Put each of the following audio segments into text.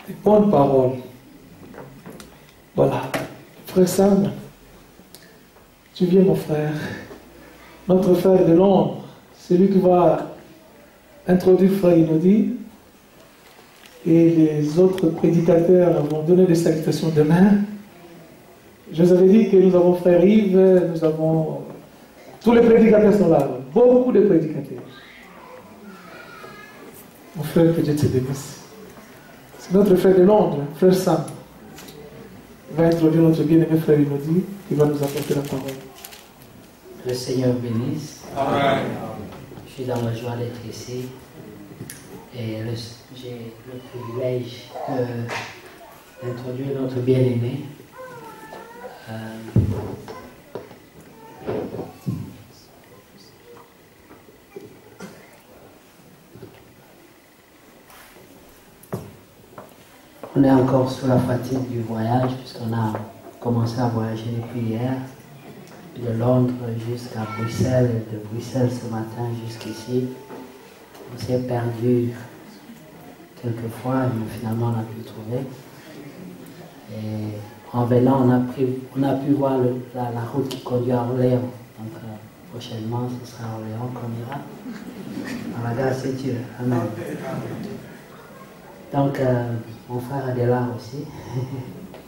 Des bonnes paroles. Voilà. Frère Sam, tu viens mon frère. Notre frère de l'ombre, c'est lui qui va introduire Frère Inodi. Et les autres prédicateurs vont donner des salutations demain. Je vous avais dit que nous avons Frère Yves, nous avons... Tous les prédicateurs sont là, beaucoup de prédicateurs. Mon frère, que Dieu te bénisse. C'est notre frère de Londres, Frère Sam. Il va introduire notre bien-aimé Frère Inodi, qui va nous apporter la parole. Le Seigneur bénisse. Amen. Je suis dans la joie d'être ici. Et j'ai le privilège d'introduire notre bien-aimé. On est encore sous la fatigue du voyage puisqu'on a commencé à voyager depuis hier, de Londres jusqu'à Bruxelles et de Bruxelles ce matin jusqu'ici. On s'est perdu quelques fois, mais finalement on a pu trouver. Et en venant, on a pu voir la route qui conduit à Orléans. Donc prochainement, ce sera à Orléans qu'on ira. Dans la grâce de Dieu. Amen. Donc, mon frère Adela aussi.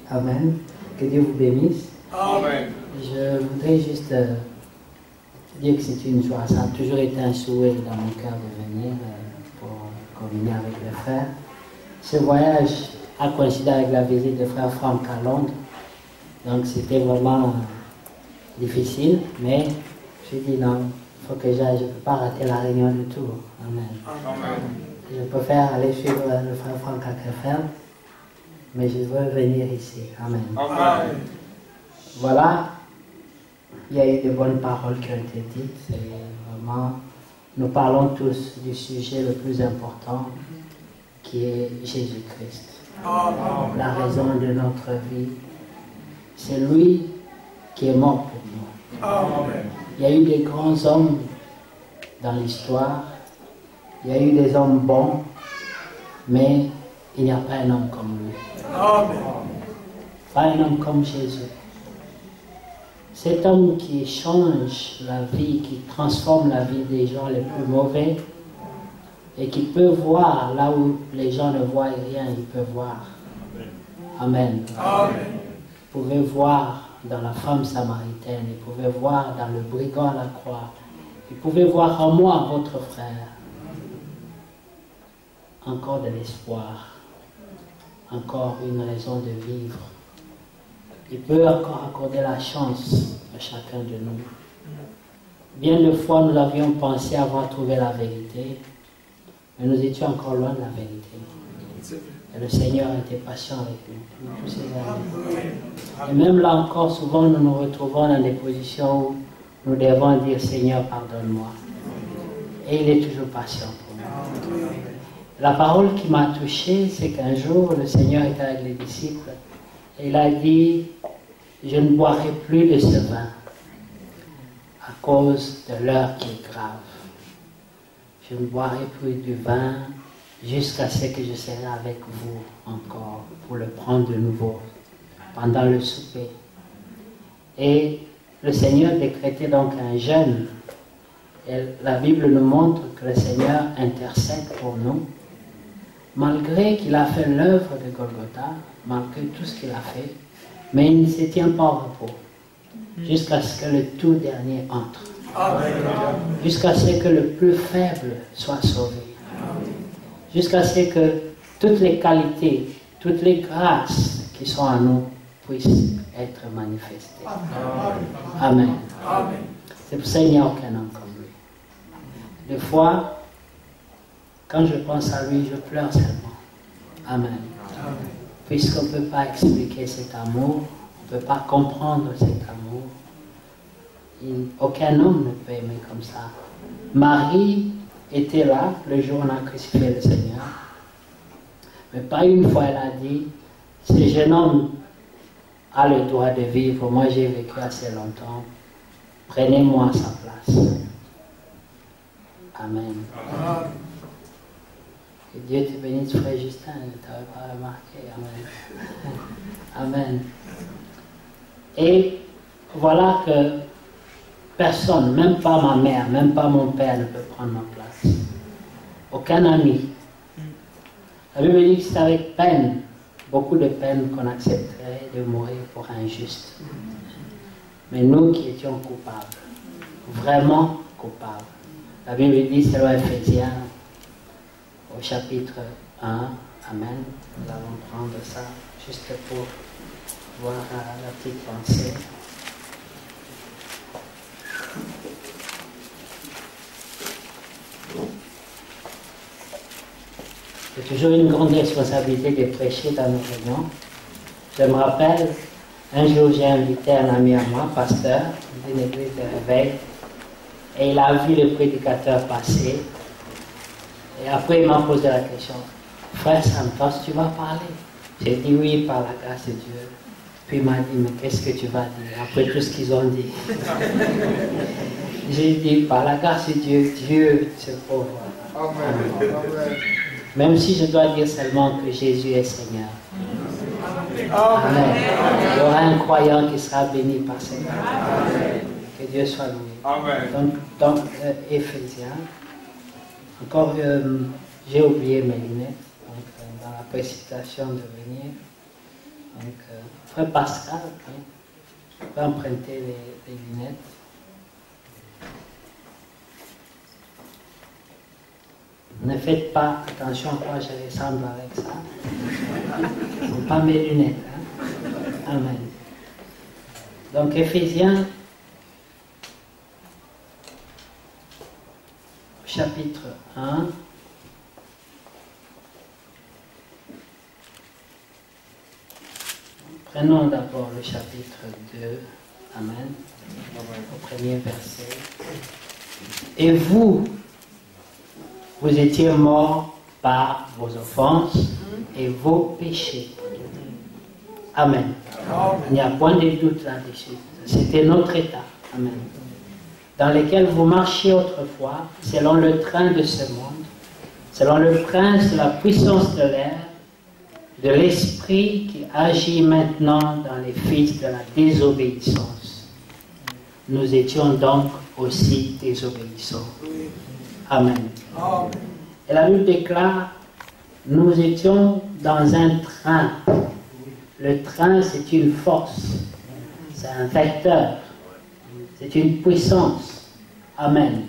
Amen. Que Dieu vous bénisse. Amen. Je voudrais juste dire que c'est une joie. Ça a toujours été un souhait dans mon cœur de venir pour communier avec les frères. Ce voyage a coïncidé avec la visite de frère Franck à Londres. Donc c'était vraiment difficile, mais je dis non, il faut que j'aille, je ne peux pas rater la réunion du tout. Amen. Amen. Je préfère aller suivre le frère Franck à Krefeld, mais je veux venir ici. Amen. Amen. Voilà, il y a eu de bonnes paroles qui ont été dites. C'est vraiment, nous parlons tous du sujet le plus important qui est Jésus-Christ. La raison de notre vie. C'est lui qui est mort pour nous. Amen. Il y a eu des grands hommes dans l'histoire. Il y a eu des hommes bons, mais il n'y a pas un homme comme lui. Amen. Pas un homme comme Jésus. Cet homme qui change la vie, qui transforme la vie des gens les plus mauvais et qui peut voir là où les gens ne voient rien, il peut voir. Amen. Amen. Vous pouvez voir dans la femme samaritaine, vous pouvez voir dans le brigand à la croix, vous pouvez voir en moi, votre frère, encore de l'espoir, encore une raison de vivre. Il peut encore accorder la chance à chacun de nous. Bien de fois, nous avions pensé avoir trouvé la vérité, mais nous étions encore loin de la vérité. Et le Seigneur était patient avec nous tous ces années. Et même là encore, souvent, nous nous retrouvons dans des positions où nous devons dire, Seigneur, pardonne-moi. Et il est toujours patient pour nous. La parole qui m'a touché, c'est qu'un jour, le Seigneur était avec les disciples et il a dit, je ne boirai plus de ce vin à cause de l'heure qui est grave. Je ne boirai plus du vin jusqu'à ce que je serai avec vous encore pour le prendre de nouveau pendant le souper. Et le Seigneur décrétait donc un jeûne. Et la Bible nous montre que le Seigneur intercède pour nous. Malgré qu'il a fait l'œuvre de Golgotha, malgré tout ce qu'il a fait, mais il ne se tient pas au repos, jusqu'à ce que le tout dernier entre, jusqu'à ce que le plus faible soit sauvé, jusqu'à ce que toutes les qualités, toutes les grâces qui sont en nous puissent être manifestées. Amen. C'est pour ça qu'il n'y a aucun homme comme lui. Des fois, quand je pense à lui, je pleure seulement. Amen. Puisqu'on ne peut pas expliquer cet amour, on ne peut pas comprendre cet amour. Aucun homme ne peut aimer comme ça. Marie était là le jour où on a crucifié le Seigneur. Mais pas une fois elle a dit, ce jeune homme a le droit de vivre, moi j'ai vécu assez longtemps, prenez-moi à sa place. Amen. Que Dieu te bénisse, frère Justin, je ne t'avais pas remarqué. Amen. Amen. Et voilà que personne, même pas ma mère, même pas mon père ne peut prendre ma place. Aucun ami. La Bible dit que c'est avec peine, beaucoup de peine qu'on accepterait de mourir pour un juste. Mais nous qui étions coupables, vraiment coupables. La Bible dit, selon Éphésiens, au chapitre 1, Amen. Nous allons prendre ça juste pour voir la petite pensée. C'est toujours une grande responsabilité de prêcher dans nos réunions. Je me rappelle, un jour j'ai invité un ami à moi, pasteur, d'une église de réveil, et il a vu le prédicateur passer. Et après il m'a posé la question, frère Santos, tu vas parler? J'ai dit oui, par la grâce de Dieu. Puis il m'a dit, mais qu'est-ce que tu vas dire après tout ce qu'ils ont dit? J'ai dit, par la grâce de Dieu, Dieu se pauvre. Amen. Même si je dois dire seulement que Jésus est Seigneur. Amen. Il y aura un croyant qui sera béni par Seigneur. Que Dieu soit loué. Amen. Donc, dans Éphésiens, encore, j'ai oublié mes lunettes, donc, dans la précipitation de venir. Donc, frère Pascal, je peux emprunter les lunettes. Ne faites pas attention à quoi je ressemble avec ça. Ce ne sont pas mes lunettes. Hein? Amen. Donc, Éphésiens, chapitre 1. Prenons d'abord le chapitre 2. Amen. Au premier verset. Et vous étiez morts par vos offenses et vos péchés. Amen. Il n'y a point de doute là-dessus. C'était notre état. Amen. Dans lequel vous marchiez autrefois, selon le train de ce monde, selon le prince de la puissance de l'air, de l'esprit qui agit maintenant dans les fils de la désobéissance. Nous étions donc aussi désobéissants. Amen. Et la Bible déclare, nous étions dans un train. Le train, c'est une force, c'est un vecteur, c'est une puissance. Amen.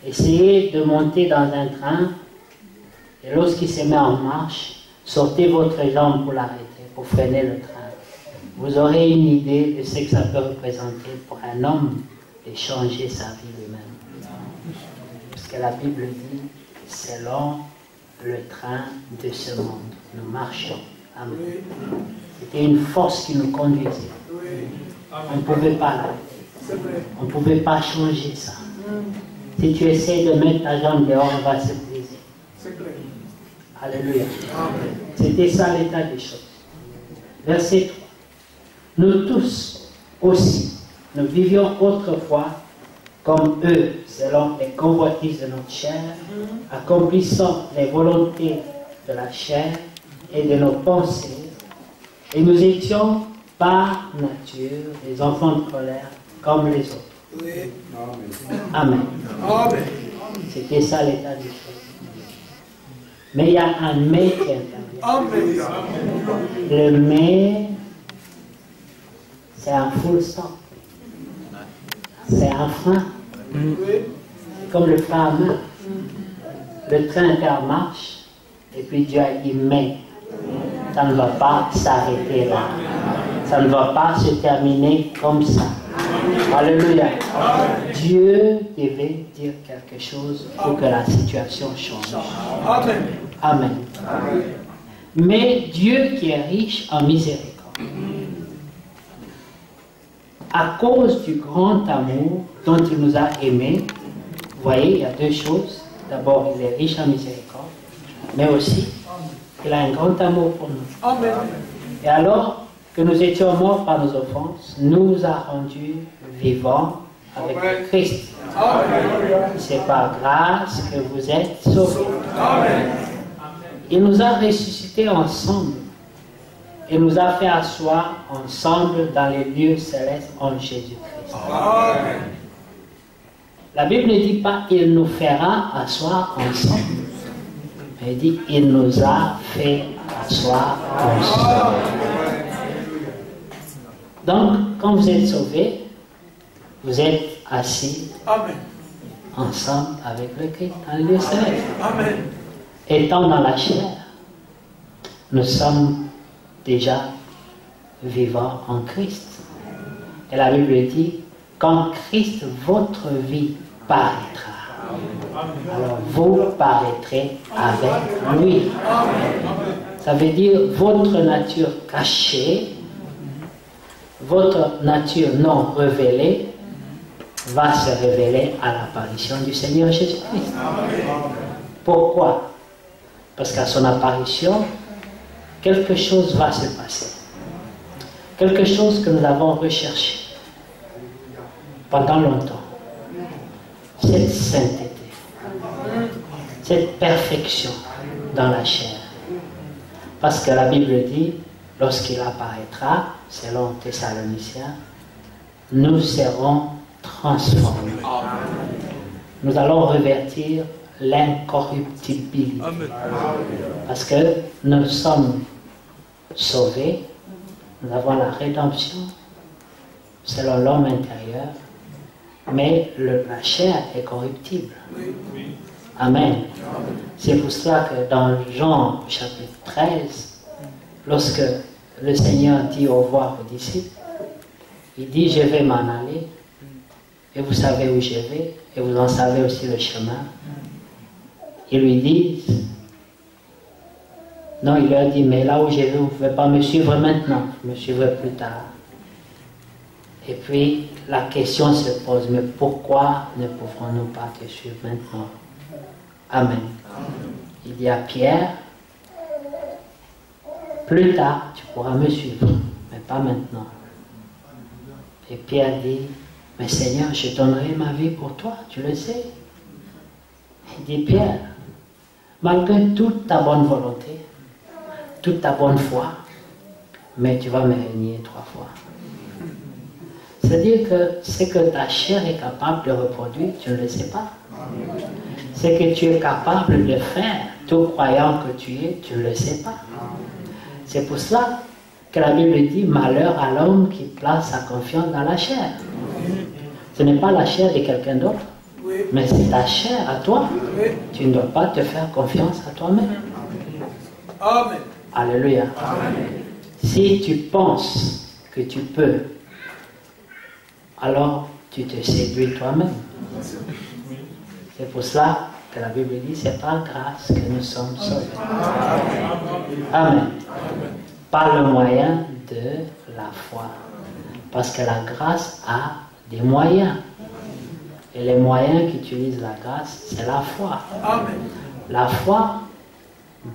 Essayez de monter dans un train, et lorsqu'il se met en marche, sortez votre jambe pour l'arrêter, pour freiner le train. Vous aurez une idée de ce que ça peut représenter pour un homme de changer sa vie lui-même. Parce que la Bible dit, selon le train de ce monde, nous marchons. Amen. C'était une force qui nous conduisait. On ne pouvait pas l'arrêter. On ne pouvait pas changer ça. Si tu essaies de mettre ta jambe dehors, on va se briser. Alléluia. C'était ça l'état des choses. Verset 3. Nous tous aussi, nous vivions autrefois comme eux, selon les convoitises de notre chair, accomplissant les volontés de la chair et de nos pensées, et nous étions par nature des enfants de colère comme les autres. Amen. C'était ça l'état des choses. Mais il y a un mais qui intervient. Le mais, c'est un full stop. C'est un frein. Comme le frein à main. Le train était en marche, et puis Dieu a dit mais. Ça ne va pas s'arrêter là. Ça ne va pas se terminer comme ça. Alléluia. Dieu devait dire quelque chose pour que la situation change. Amen. Mais Dieu qui est riche en miséricorde, à cause du grand amour dont il nous a aimés, vous voyez, il y a deux choses. D'abord, il est riche en miséricorde, mais aussi, il a un grand amour pour nous. Amen. Et alors que nous étions morts par nos offenses, nous a rendus vivants avec le Christ. C'est par grâce que vous êtes sauvés. Amen. Il nous a ressuscités ensemble et nous a fait asseoir ensemble dans les lieux célestes en Jésus-Christ. La Bible ne dit pas il nous fera asseoir ensemble. Elle dit il nous a fait asseoir ensemble. Donc, quand vous êtes sauvés, vous êtes assis ensemble avec le Christ dans le lieu céleste. Étant dans la chair, nous sommes déjà vivants en Christ. Et la Bible dit, quand Christ, votre vie, paraîtra, alors vous paraîtrez avec lui. Ça veut dire votre nature cachée, votre nature non révélée, va se révéler à l'apparition du Seigneur Jésus-Christ. Pourquoi? Parce qu'à son apparition, quelque chose va se passer. Quelque chose que nous avons recherché pendant longtemps. Cette sainteté, cette perfection dans la chair. Parce que la Bible dit, lorsqu'il apparaîtra, selon Thessaloniciens, nous serons transformés. Nous allons revêtir l'incorruptibilité. Parce que nous sommes sauvés, nous avons la rédemption selon l'homme intérieur, mais la chair est corruptible. Amen. C'est pour cela que dans Jean chapitre 13, lorsque le Seigneur dit au revoir aux disciples, il dit je vais m'en aller, et vous savez où je vais, et vous en savez aussi le chemin. Ils lui disent, non, il leur dit, mais là où je vais, vous ne pouvez pas me suivre maintenant, vous me suivrez plus tard. Et puis, la question se pose, mais pourquoi ne pouvons-nous pas te suivre maintenant? Amen. Il dit à Pierre, plus tard, tu pourras me suivre, mais pas maintenant. Et Pierre dit, mais Seigneur, je donnerai ma vie pour toi, tu le sais. Il dit, Pierre, malgré toute ta bonne volonté, toute ta bonne foi, mais tu vas me renier 3 fois. C'est-à-dire que ce que ta chair est capable de reproduire, tu ne le sais pas. Ce que tu es capable de faire, tout croyant que tu es, tu ne le sais pas. C'est pour cela que la Bible dit, malheur à l'homme qui place sa confiance dans la chair. Ce n'est pas la chair de quelqu'un d'autre, mais c'est ta chair à toi. Tu ne dois pas te faire confiance à toi-même. Amen. Alléluia. Amen. Si tu penses que tu peux, alors tu te séduis toi-même. C'est pour cela que la Bible dit, c'est par grâce que nous sommes sauvés. Amen. Par le moyen de la foi. Parce que la grâce a des moyens. Et les moyens qu'utilise la grâce, c'est la foi. Amen. La foi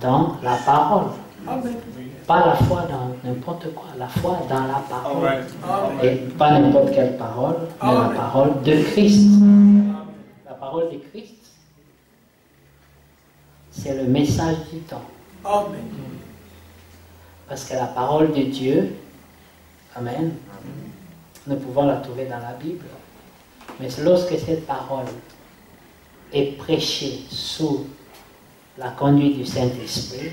dans la parole. Amen. Pas la foi dans n'importe quoi, la foi dans la parole. Amen. Et pas n'importe quelle parole, mais la parole de Christ. La parole de Christ, c'est le message du temps. Amen. Parce que la parole de Dieu, amen, nous pouvons la trouver dans la Bible. Mais lorsque cette parole est prêchée sous la conduite du Saint-Esprit,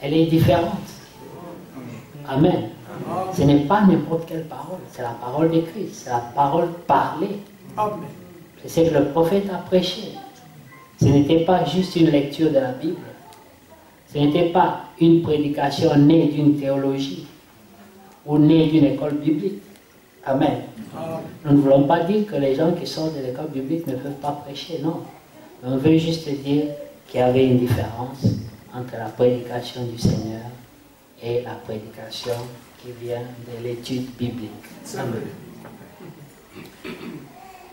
elle est différente. Amen. Ce n'est pas n'importe quelle parole, c'est la parole de Christ, c'est la parole parlée. Amen. C'est ce que le prophète a prêché. Ce n'était pas juste une lecture de la Bible. Ce n'était pas une prédication née d'une théologie ou née d'une école biblique. Amen. Nous ne voulons pas dire que les gens qui sortent de l'école biblique ne peuvent pas prêcher, non. On veut juste dire qu'il y avait une différence entre la prédication du Seigneur et la prédication qui vient de l'étude biblique. Amen.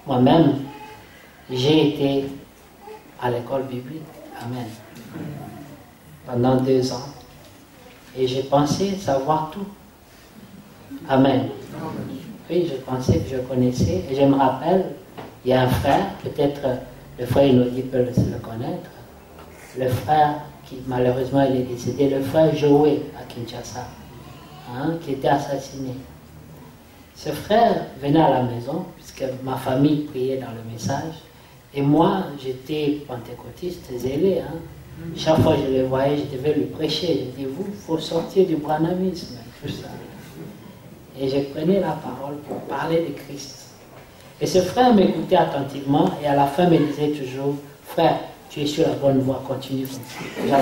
Moi-même, j'ai été à l'école biblique. Amen. Pendant 2 ans. Et j'ai pensé savoir tout. Amen. Oui, je pensais que je connaissais. Et je me rappelle, il y a un frère, peut-être le frère Inodi peut le connaître, le frère qui malheureusement il est décédé, le frère Joé à Kinshasa, hein, qui était assassiné. Ce frère venait à la maison, puisque ma famille priait dans le message, et moi j'étais pentecôtiste zélé. Hein. Chaque fois que je le voyais, je devais lui prêcher. Je disais, il faut sortir du branhamisme, tout ça. Et je prenais la parole pour parler de Christ. Et ce frère m'écoutait attentivement et à la fin me disait toujours, frère, tu es sur la bonne voie, continue comme ça.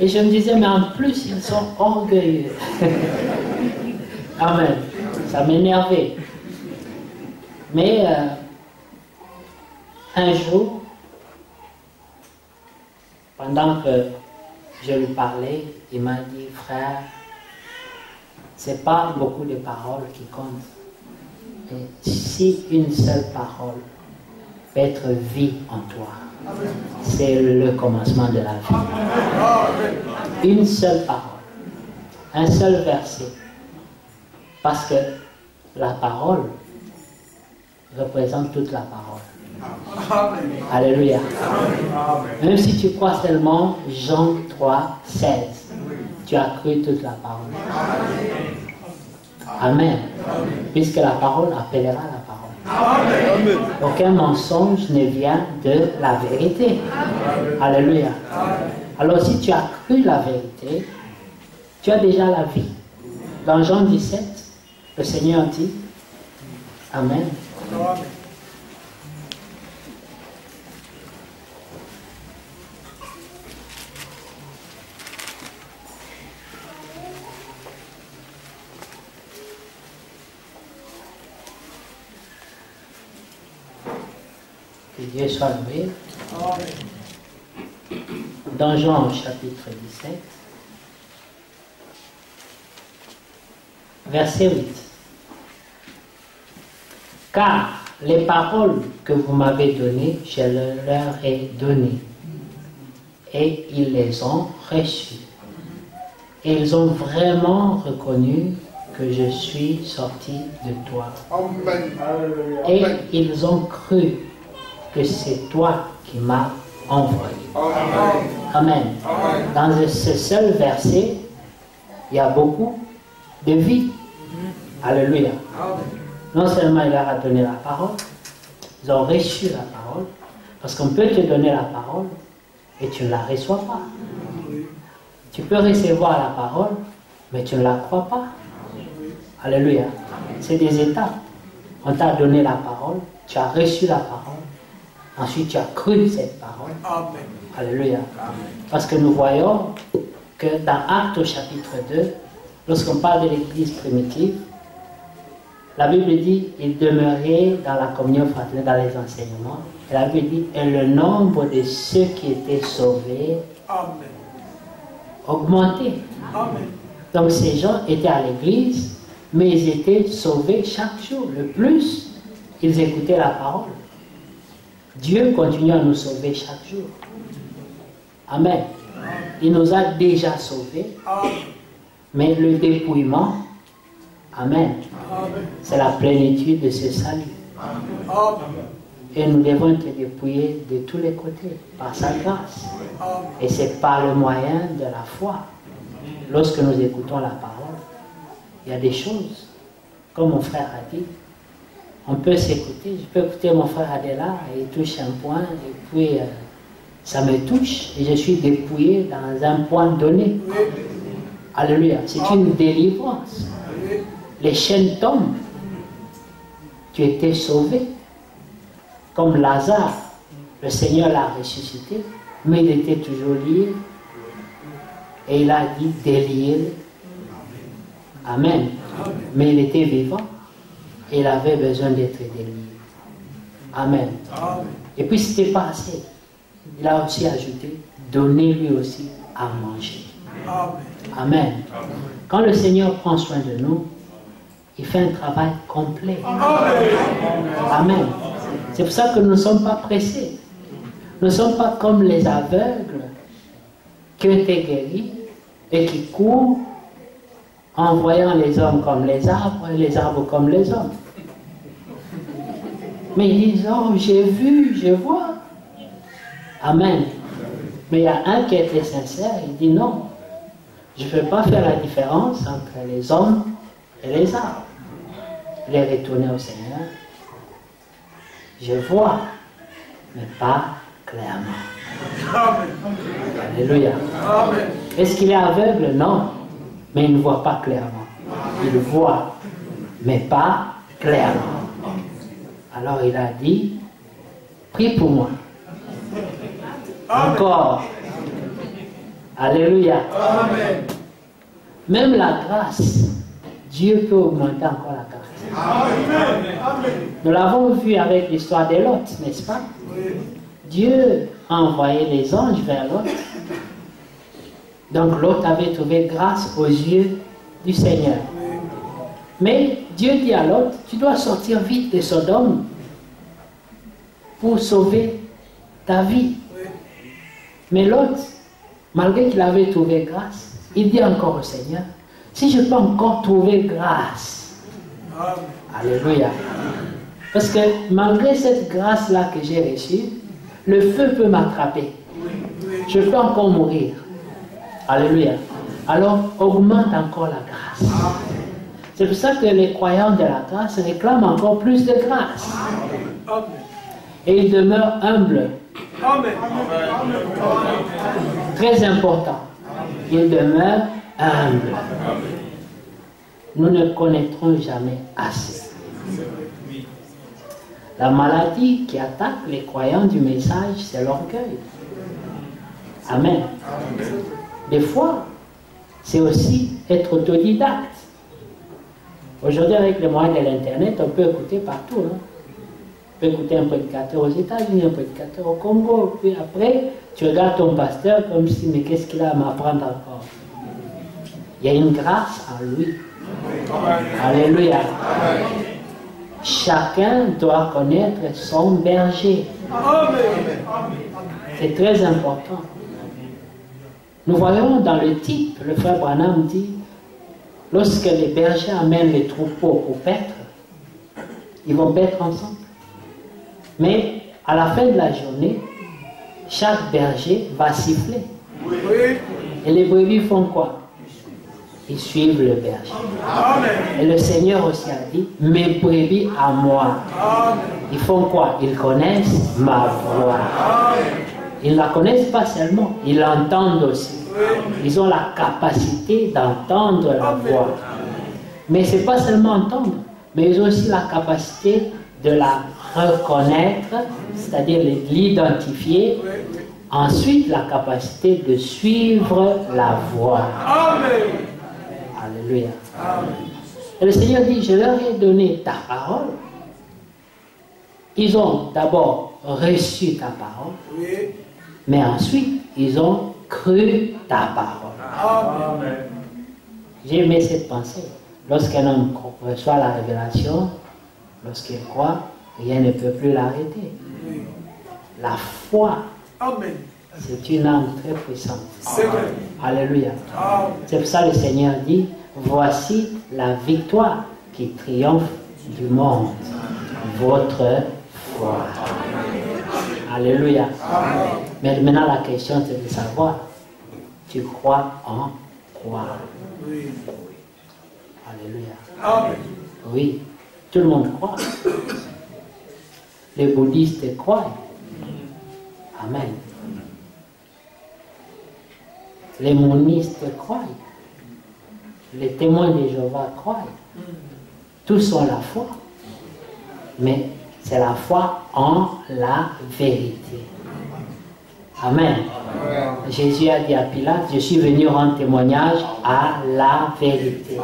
Et je me disais, mais en plus, ils sont orgueilleux. Amen. Ça m'énervait. Mais un jour, pendant que je lui parlais, il m'a dit, frère, c'est pas beaucoup de paroles qui comptent. Mais si une seule parole peut être vie en toi, c'est le commencement de la vie. Une seule parole, un seul verset. Parce que la parole représente toute la parole. Alléluia. Même si tu crois seulement Jean 3, 16, tu as cru toute la parole. Amen. Puisque la parole appellera la parole. Aucun mensonge ne vient de la vérité. Alléluia. Alors si tu as cru la vérité, tu as déjà la vie. Dans Jean 17, le Seigneur dit, Amen. Que Dieu soit loué. Dans Jean chapitre 17, verset 8. Car les paroles que vous m'avez données, je leur ai données, et ils les ont reçues. Et ils ont vraiment reconnu que je suis sorti de toi. Et ils ont cru que c'est toi qui m'as envoyé. Amen. Dans ce seul verset, il y a beaucoup de vie. Alléluia. Non seulement il leur a donné la parole, ils ont reçu la parole, parce qu'on peut te donner la parole et tu ne la reçois pas. Tu peux recevoir la parole, mais tu ne la crois pas. Alléluia. C'est des étapes. On t'a donné la parole, tu as reçu la parole, ensuite tu as cru cette parole. Alléluia. Parce que nous voyons que dans Actes au chapitre 2, lorsqu'on parle de l'église primitive, la Bible dit, il demeurait dans la communion fraternelle, dans les enseignements. Et la Bible dit, et le nombre de ceux qui étaient sauvés augmentait. Donc ces gens étaient à l'église, mais ils étaient sauvés chaque jour. Le plus, ils écoutaient la parole. Dieu continue à nous sauver chaque jour. Amen. Il nous a déjà sauvés, mais le dépouillement, Amen, c'est la plénitude de ce salut. Et nous devons être dépouillés de tous les côtés, par sa grâce. Et c'est par le moyen de la foi. Lorsque nous écoutons la parole, il y a des choses, comme mon frère a dit, on peut s'écouter. Je peux écouter mon frère Adela, il touche un point, et puis ça me touche, et je suis dépouillé dans un point donné. Alléluia. C'est une délivrance. Les chaînes tombent. Tu étais sauvé. Comme Lazare, le Seigneur l'a ressuscité, mais il était toujours lié. Et il a dit délié. Amen. Mais il était vivant. Et il avait besoin d'être délié. Amen. Et puis c'était pas assez. Il a aussi ajouté, donnez-lui aussi à manger. Amen. Quand le Seigneur prend soin de nous, il fait un travail complet. Amen. C'est pour ça que nous ne sommes pas pressés. Nous ne sommes pas comme les aveugles qui ont été guéris et qui courent en voyant les hommes comme les arbres et les arbres comme les hommes. Mais ils disent, oh, j'ai vu, je vois. Amen. Mais il y a un qui était sincère, il dit non, je ne peux pas faire la différence entre les hommes et les arbres. Il est retourné au Seigneur. Je vois, mais pas clairement. Amen. Alléluia. Amen. Est-ce qu'il est aveugle? Non. Mais il ne voit pas clairement. Il voit, mais pas clairement. Alors il a dit, prie pour moi. Encore. Alléluia. Amen. Même la grâce, Dieu peut augmenter encore la grâce. Amen. Nous l'avons vu avec l'histoire de Lot, n'est-ce pas? Dieu a envoyé les anges vers Lot. Donc Lot avait trouvé grâce aux yeux du Seigneur. Mais Dieu dit à Lot, tu dois sortir vite de Sodome pour sauver ta vie. Mais Lot, malgré qu'il avait trouvé grâce, il dit encore au Seigneur, si je peux encore trouver grâce. Alléluia. Parce que malgré cette grâce-là que j'ai reçue, le feu peut m'attraper. Je peux encore mourir. Alléluia. Alors, augmente encore la grâce. C'est pour ça que les croyants de la grâce réclament encore plus de grâce. Et ils demeurent humbles. Amen. Très important. Ils demeurent humbles. Nous ne connaîtrons jamais assez. La maladie qui attaque les croyants du message, c'est l'orgueil. Amen. Des fois, c'est aussi être autodidacte. Aujourd'hui, avec les moyens de l'Internet, on peut écouter partout. Hein? On peut écouter un prédicateur aux États-Unis, un prédicateur au Congo. Puis après, tu regardes ton pasteur comme si, mais qu'est-ce qu'il a à m'apprendre encore? Il y a une grâce en lui. Alléluia. Chacun doit connaître son berger. C'est très important. Nous voyons dans le type, le frère Branham dit, lorsque les bergers amènent les troupeaux pour paître, ils vont paître ensemble. Mais à la fin de la journée, chaque berger va siffler. Et les brebis font quoi? Ils suivent le berger. Et le Seigneur aussi a dit, mes brebis à moi. Ils font quoi? Ils connaissent ma voix. Ils ne la connaissent pas seulement, ils l'entendent aussi. Ils ont la capacité d'entendre la voix. Mais ce n'est pas seulement entendre, mais ils ont aussi la capacité de la reconnaître, c'est-à-dire l'identifier. Ensuite, la capacité de suivre la voix. Alléluia. Et le Seigneur dit, je leur ai donné ta parole. Ils ont d'abord reçu ta parole, mais ensuite, ils ont cru ta parole. J'ai aimé cette pensée. Lorsqu'un homme reçoit la révélation, lorsqu'il croit, rien ne peut plus l'arrêter. La foi, c'est une arme très puissante. Alléluia. C'est pour ça que le Seigneur dit, voici la victoire qui triomphe du monde, votre foi. Alléluia. Mais maintenant la question c'est de savoir, tu crois en quoi? Alléluia. Oui, tout le monde croit. Les bouddhistes croient. Amen. Les monistes croient. Les témoins de Jéhovah croient. Tous ont la foi. Mais c'est la foi en la vérité. Amen. Jésus a dit à Pilate, je suis venu rendre témoignage à la vérité.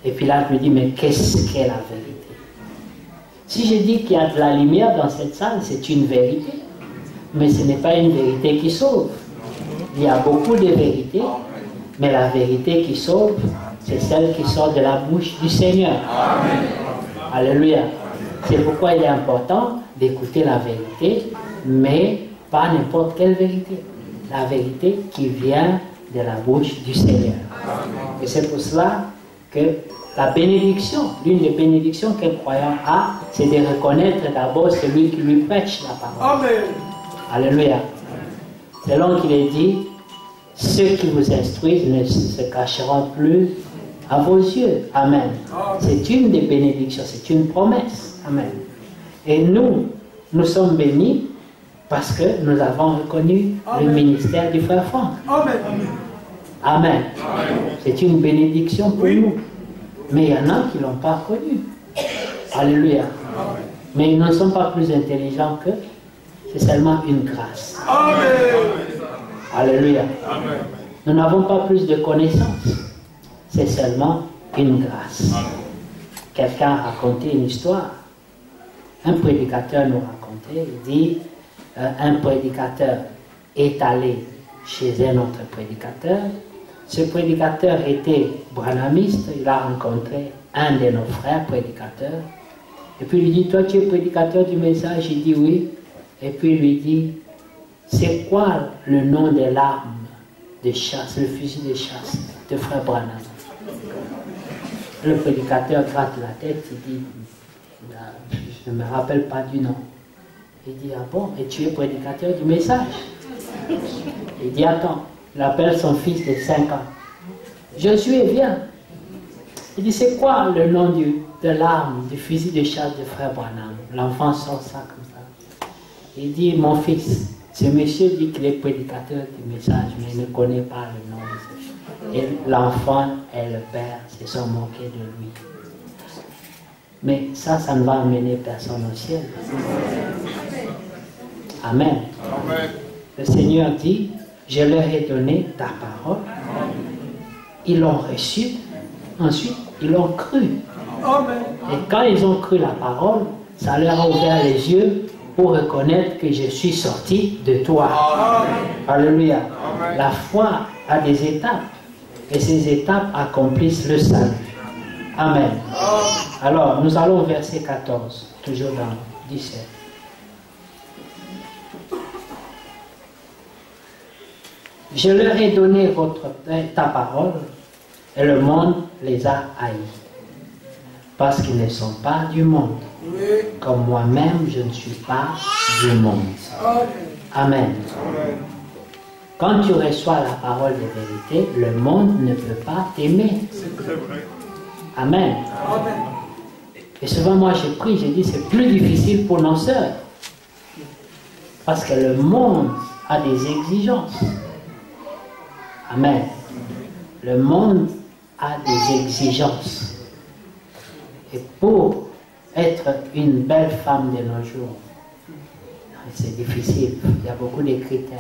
Et Pilate lui dit, mais qu'est-ce qu'est la vérité? Si je dis qu'il y a de la lumière dans cette salle, c'est une vérité. Mais ce n'est pas une vérité qui sauve. Il y a beaucoup de vérités, mais la vérité qui sauve, c'est celle qui sort de la bouche du Seigneur. Alléluia. C'est pourquoi il est important d'écouter la vérité, mais pas n'importe quelle vérité. La vérité qui vient de la bouche du Seigneur. Et c'est pour cela que la bénédiction, l'une des bénédictions qu'un croyant a, c'est de reconnaître d'abord celui qui lui prêche la parole. Alléluia. Selon qu'il est dit, ceux qui vous instruisent ne se cacheront plus à vos yeux. Amen. C'est une des bénédictions, c'est une promesse. Amen. Et nous sommes bénis parce que nous avons reconnu le ministère du frère Franck. Amen. Amen. C'est une bénédiction pour nous. Mais il y en a qui ne l'ont pas reconnu. Alléluia. Mais ils ne sont pas plus intelligents que c'est seulement une grâce. Amen. Alléluia. Nous n'avons pas plus de connaissances. C'est seulement une grâce. Quelqu'un a raconté une histoire. Un prédicateur nous racontait, il dit, un prédicateur est allé chez un autre prédicateur. Ce prédicateur était branhamiste, il a rencontré un de nos frères prédicateurs. Et puis il lui dit, toi tu es prédicateur du message? Il dit oui. Et puis il lui dit, c'est quoi le nom de l'arme de chasse, le fusil de chasse de frère Branham? Le prédicateur gratte la tête, il dit, je ne me rappelle pas du nom. Il dit, ah bon, et tu es prédicateur du message? Il dit, attends, il appelle son fils de 5 ans. Josué, viens. Il dit, c'est quoi le nom de l'arme, du fusil de chasse de frère Branham? L'enfant sort ça comme ça. Il dit, mon fils, ce monsieur dit qu'il est prédicateur du message, mais il ne connaît pas le nom de ce fils. Et l'enfant et le père se sont moqués de lui. Mais ça ne va amener personne au ciel. Amen. Amen. Le Seigneur dit, je leur ai donné ta parole. Ils l'ont reçue. Ensuite, ils l'ont cru. Amen. Et quand ils ont cru la parole, ça leur a ouvert les yeux pour reconnaître que je suis sorti de toi. Amen. Alléluia. Amen. La foi a des étapes. Et ces étapes accomplissent le salut. Amen. Alors, nous allons au verset 14, toujours dans 17. Je leur ai donné ta parole, et le monde les a haïs, parce qu'ils ne sont pas du monde, comme moi-même je ne suis pas du monde. Amen. Quand tu reçois la parole de vérité, le monde ne peut pas t'aimer. Amen. Et souvent moi je prie, je dis c'est plus difficile pour nos sœurs, parce que le monde a des exigences. Amen. Le monde a des exigences. Et pour être une belle femme de nos jours, c'est difficile. Il y a beaucoup de critères.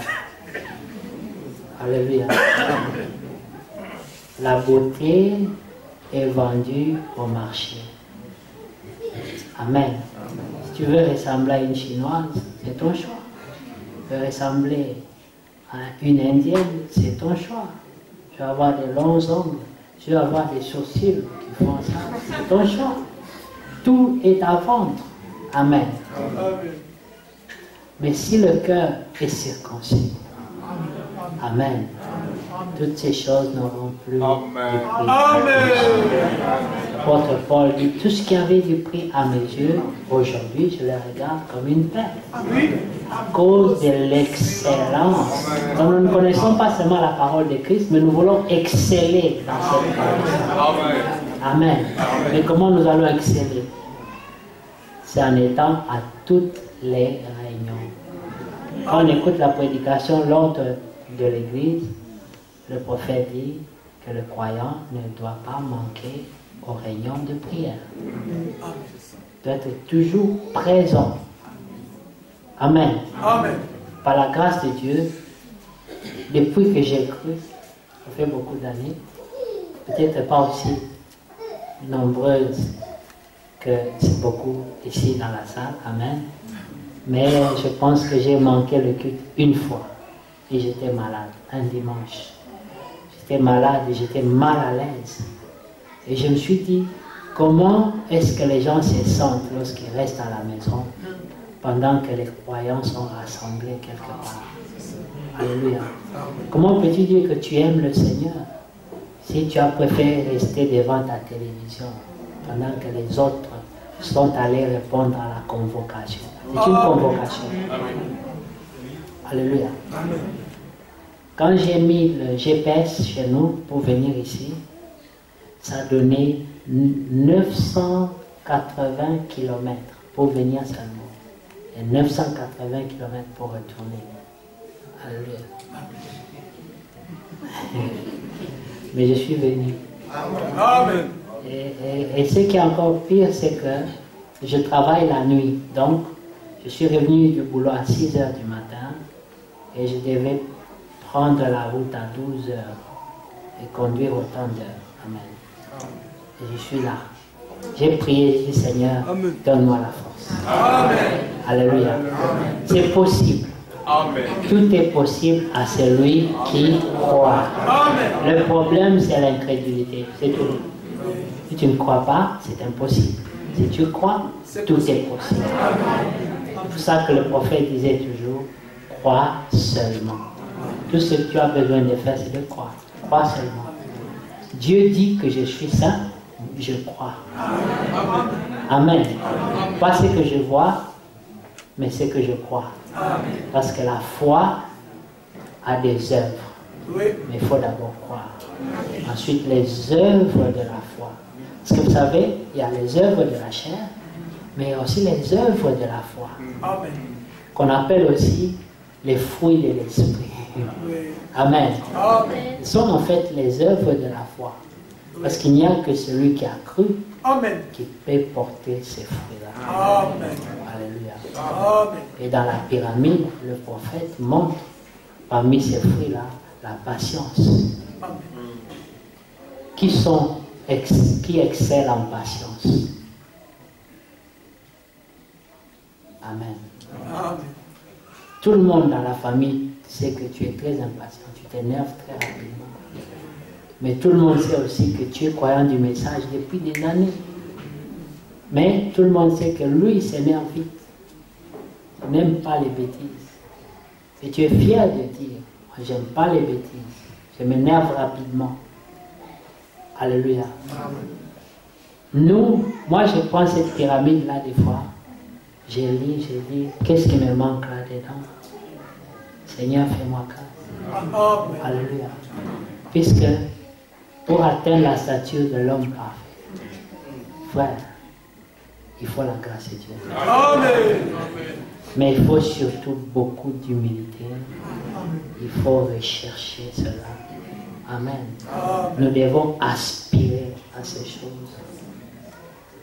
Alléluia. La beauté est vendue au marché. Amen. Si tu veux ressembler à une Chinoise, c'est ton choix. Tu veux ressembler à une Indienne, c'est ton choix. Tu vas avoir des longs ongles, tu vas avoir des sourcils qui font ça, c'est ton choix. Tout est à vendre. Amen. Mais si le cœur est circoncis, amen, toutes ces choses n'auront plus de prix. Amen. L'apôtre Paul dit, tout ce qui avait du prix à mes yeux, aujourd'hui, je le regarde comme une perte. À cause de l'excellence. Donc nous ne connaissons pas seulement la parole de Christ, mais nous voulons exceller dans cette parole. Amen. Mais comment nous allons exceller? C'est en étant à toutes les réunions. Quand on écoute la prédication lors de l'église, le prophète dit que le croyant ne doit pas manquer aux réunions de prière. Il doit être toujours présent. Amen. Amen. Par la grâce de Dieu, depuis que j'ai cru, ça fait beaucoup d'années, peut-être pas aussi nombreuses que c'est beaucoup ici dans la salle, amen, mais je pense que j'ai manqué le culte une fois et j'étais malade, un dimanche. J'étais malade et j'étais mal à l'aise. Et je me suis dit, comment est-ce que les gens se sentent lorsqu'ils restent à la maison pendant que les croyants sont rassemblés quelque part? Alléluia. Comment peux-tu dire que tu aimes le Seigneur si tu as préféré rester devant ta télévision pendant que les autres sont allés répondre à la convocation? C'est une convocation. Alléluia. Quand j'ai mis le GPS chez nous pour venir ici, ça donnait 980 km pour venir seulement. Et 980 km pour retourner. Alléluia. Mais je suis venu. Amen. Et ce qui est encore pire, c'est que je travaille la nuit. Donc, je suis revenu du boulot à 6 h du matin et je devais prendre la route à 12 h et conduire autant d'heures. Amen. Et je suis là. J'ai prié, j'ai dit Seigneur, donne-moi la force. Amen. Alléluia. C'est possible. Amen. Tout est possible à celui qui croit. Amen. Le problème, c'est l'incrédulité. C'est tout. Si tu ne crois pas, c'est impossible. Si tu crois, tout est possible. C'est pour ça que le prophète disait toujours, crois seulement. Tout ce que tu as besoin de faire, c'est de croire. Crois seulement. Dieu dit que je suis saint, je crois. Amen. Pas ce que je vois, mais ce que je crois. Parce que la foi a des œuvres. Mais il faut d'abord croire. Ensuite, les œuvres de la foi. Parce que vous savez, il y a les œuvres de la chair, mais il y a aussi les œuvres de la foi. Qu'on appelle aussi les fruits de l'esprit. Amen. Ce sont en fait les œuvres de la foi. Parce qu'il n'y a que celui qui a cru qui peut porter ces fruits-là. Alléluia. Et dans la pyramide, le prophète montre parmi ces fruits-là la patience. Qui excellent en patience. Amen. Tout le monde dans la famille sait que tu es très impatient, tu t'énerves très rapidement. Mais tout le monde sait aussi que tu es croyant du message depuis des années. Mais tout le monde sait que lui, il s'énerve vite. Il n'aime pas les bêtises. Et tu es fier de dire, moi, j'aime pas les bêtises. Je m'énerve rapidement. Alléluia. Moi je prends cette pyramide-là des fois. Je lis, qu'est-ce qui me manque là-dedans? Seigneur, fais-moi grâce. Alléluia. Puisque pour atteindre la stature de l'homme parfait, frère, il faut la grâce de Dieu. Amen. Mais il faut surtout beaucoup d'humilité. Il faut rechercher cela. Amen. Nous devons aspirer à ces choses.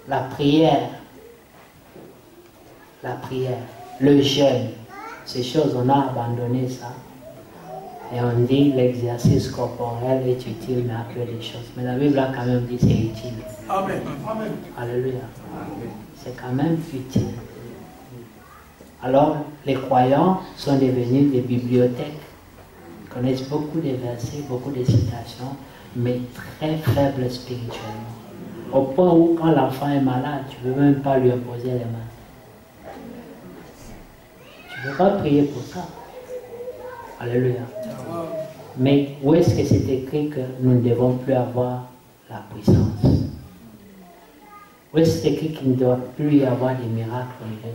La prière, le jeûne, ces choses, on a abandonné ça. Et on dit l'exercice corporel est utile, mais à peu des choses. Mais la Bible a quand même dit c'est utile. Amen. Alléluia. C'est quand même utile. Alors, les croyants sont devenus des bibliothèques. Ils connaissent beaucoup de versets, beaucoup de citations, mais très faibles spirituellement. Au point où, quand l'enfant est malade, tu ne peux même pas lui imposer les mains. Tu ne peux pas prier pour ça. Alléluia. Mais où est-ce que c'est écrit que nous ne devons plus avoir la puissance? Où est-ce que c'est écrit qu'il ne doit plus y avoir des miracles au milieu de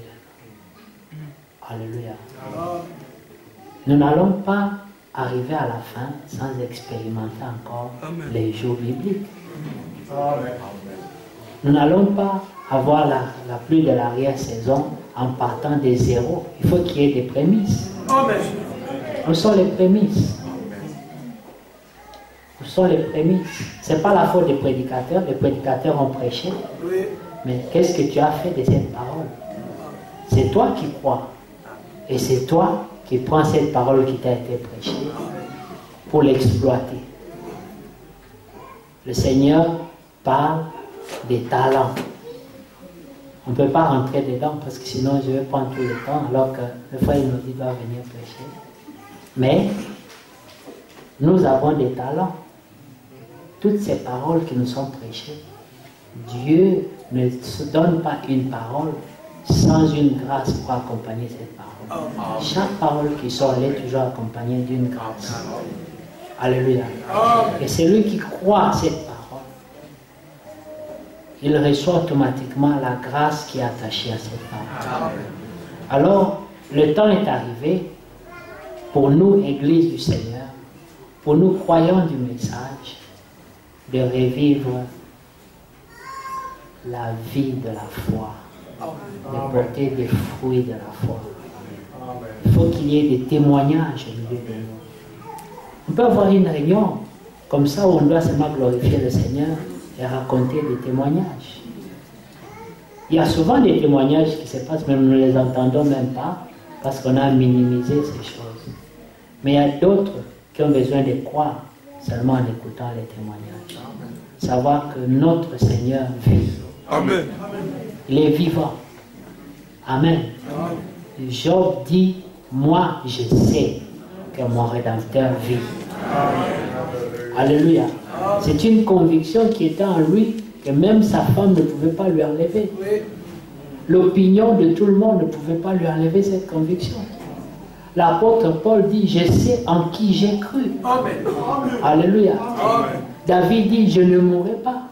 nous? Alléluia. Nous n'allons pas arriver à la fin sans expérimenter encore les jours bibliques. Nous n'allons pas avoir la pluie de l'arrière-saison en partant des zéros. Il faut qu'il y ait des prémices. Où sont les prémices? Où sont les prémices? Ce n'est pas la faute des prédicateurs. Les prédicateurs ont prêché. Mais qu'est-ce que tu as fait de cette parole? C'est toi qui crois. Et c'est toi qui prends cette parole qui t'a été prêchée pour l'exploiter. Le Seigneur parle des talents. On ne peut pas rentrer dedans parce que sinon je vais prendre tout le temps alors que le frère nous dit doit venir prêcher. Mais nous avons des talents. Toutes ces paroles qui nous sont prêchées, Dieu ne se donne pas une parole sans une grâce pour accompagner cette parole. Chaque parole qui sort, elle est toujours accompagnée d'une grâce. Alléluia. Et celui qui croit à cette parole, il reçoit automatiquement la grâce qui est attachée à cette parole. Alors, le temps est arrivé pour nous, Église du Seigneur, pour nous croyants du message, de revivre la vie de la foi, de porter des fruits de la foi. Il faut qu'il y ait des témoignages au milieu de nous. On peut avoir une réunion comme ça où on doit seulement glorifier le Seigneur et raconter des témoignages. Il y a souvent des témoignages qui se passent, mais nous ne les entendons même pas parce qu'on a minimisé ces choses. Mais il y a d'autres qui ont besoin de croire seulement en écoutant les témoignages. Savoir que notre Seigneur vit. Amen. Il est vivant. Amen. Job dit, moi je sais que mon Rédempteur vit. Alléluia. C'est une conviction qui était en lui que même sa femme ne pouvait pas lui enlever. L'opinion de tout le monde ne pouvait pas lui enlever cette conviction. L'apôtre Paul dit, je sais en qui j'ai cru. Amen. Alléluia. Amen. David dit, je ne mourrai pas.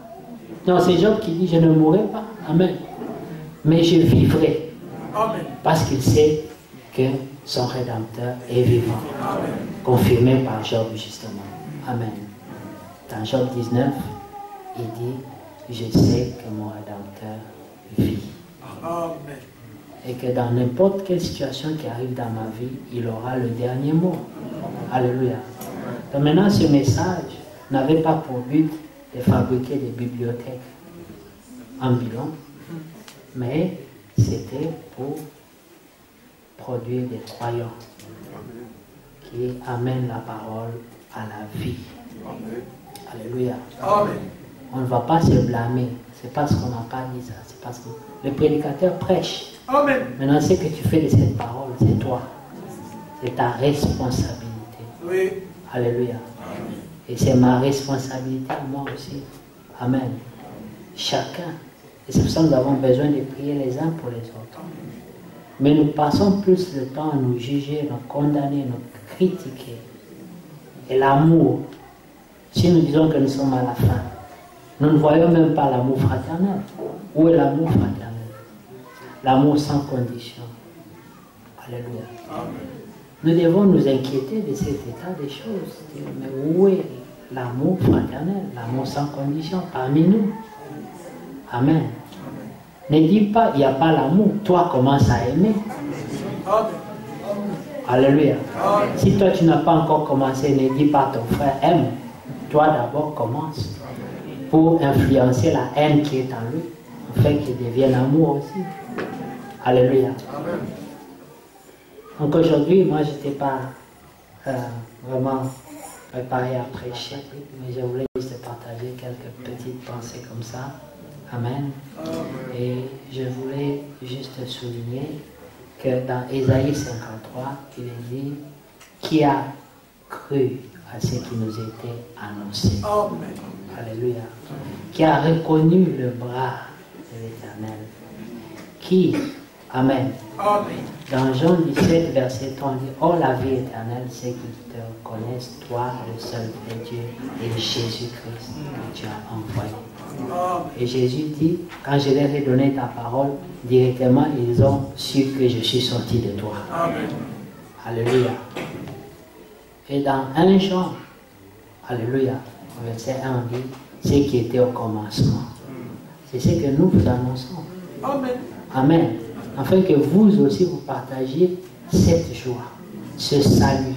Non, c'est Job qui dit, je ne mourrai pas. Amen. Mais je vivrai. Amen. Parce qu'il sait que son Rédempteur est vivant. Amen. Confirmé par Job, justement. Amen. Dans Job 19, il dit, je sais que mon Rédempteur vit. Amen. Et que dans n'importe quelle situation qui arrive dans ma vie, il aura le dernier mot. Alléluia. Donc maintenant, ce message n'avait pas pour but de fabriquer des bibliothèques ambulantes, mais c'était pour produire des croyants qui amènent la parole à la vie. Alléluia. Amen. On ne va pas se blâmer. C'est parce qu'on n'a pas dit ça. C'est parce que le prédicateur prêche. Amen. Maintenant, ce que tu fais de cette parole, c'est toi. C'est ta responsabilité. Oui. Alléluia. Et c'est ma responsabilité à moi aussi. Amen. Chacun. Et c'est pour ça que nous avons besoin de prier les uns pour les autres. Mais nous passons plus le temps à nous juger, nous condamner, nous critiquer. Et l'amour, si nous disons que nous sommes à la fin, nous ne voyons même pas l'amour fraternel. Où est l'amour fraternel? L'amour sans condition. Alléluia. Amen. Nous devons nous inquiéter de cet état des choses. Mais où est l'amour fraternel, l'amour sans condition parmi nous? Amen. Ne dis pas, il n'y a pas l'amour. Toi, commence à aimer. Amen. Alléluia. Amen. Si toi, tu n'as pas encore commencé, ne dis pas à ton frère, aime. Toi, d'abord, commence. Pour influencer la haine qui est en lui, afin qu'il devienne amour aussi. Alléluia. Amen. Donc aujourd'hui, moi, je n'étais pas vraiment préparé à prêcher, mais je voulais juste partager quelques petites pensées comme ça. Amen. Et je voulais juste souligner que dans Ésaïe 53, il est dit, qui a cru à ce qui nous était annoncé. Amen. Alléluia. Qui a reconnu le bras de l'Éternel. Qui, Amen. Amen. Dans Jean 17, verset 3, on dit, oh la vie éternelle, c'est qu'ils te reconnaissent, toi, le seul vrai Dieu, et Jésus-Christ que tu as envoyé. Amen. Et Jésus dit, quand je leur ai donné ta parole, directement, ils ont su que je suis sorti de toi. Amen. Alléluia. Et dans 1 Jean, Alléluia, au verset 1, on dit, ce qui était au commencement. C'est ce que nous vous annonçons. Amen. Amen. Afin que vous aussi vous partagiez cette joie, ce salut.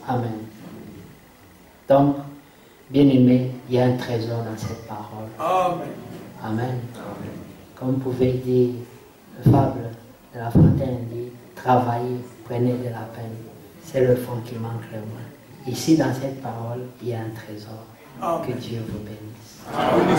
Amen. Donc, bien aimé, il y a un trésor dans cette parole. Amen. Amen. Comme vous pouvez dire, la fable de La Fontaine dit, travaillez, prenez de la peine. C'est le fond qui manque le moins. Ici, dans cette parole, il y a un trésor. Amen. Que Dieu vous bénisse. Amen.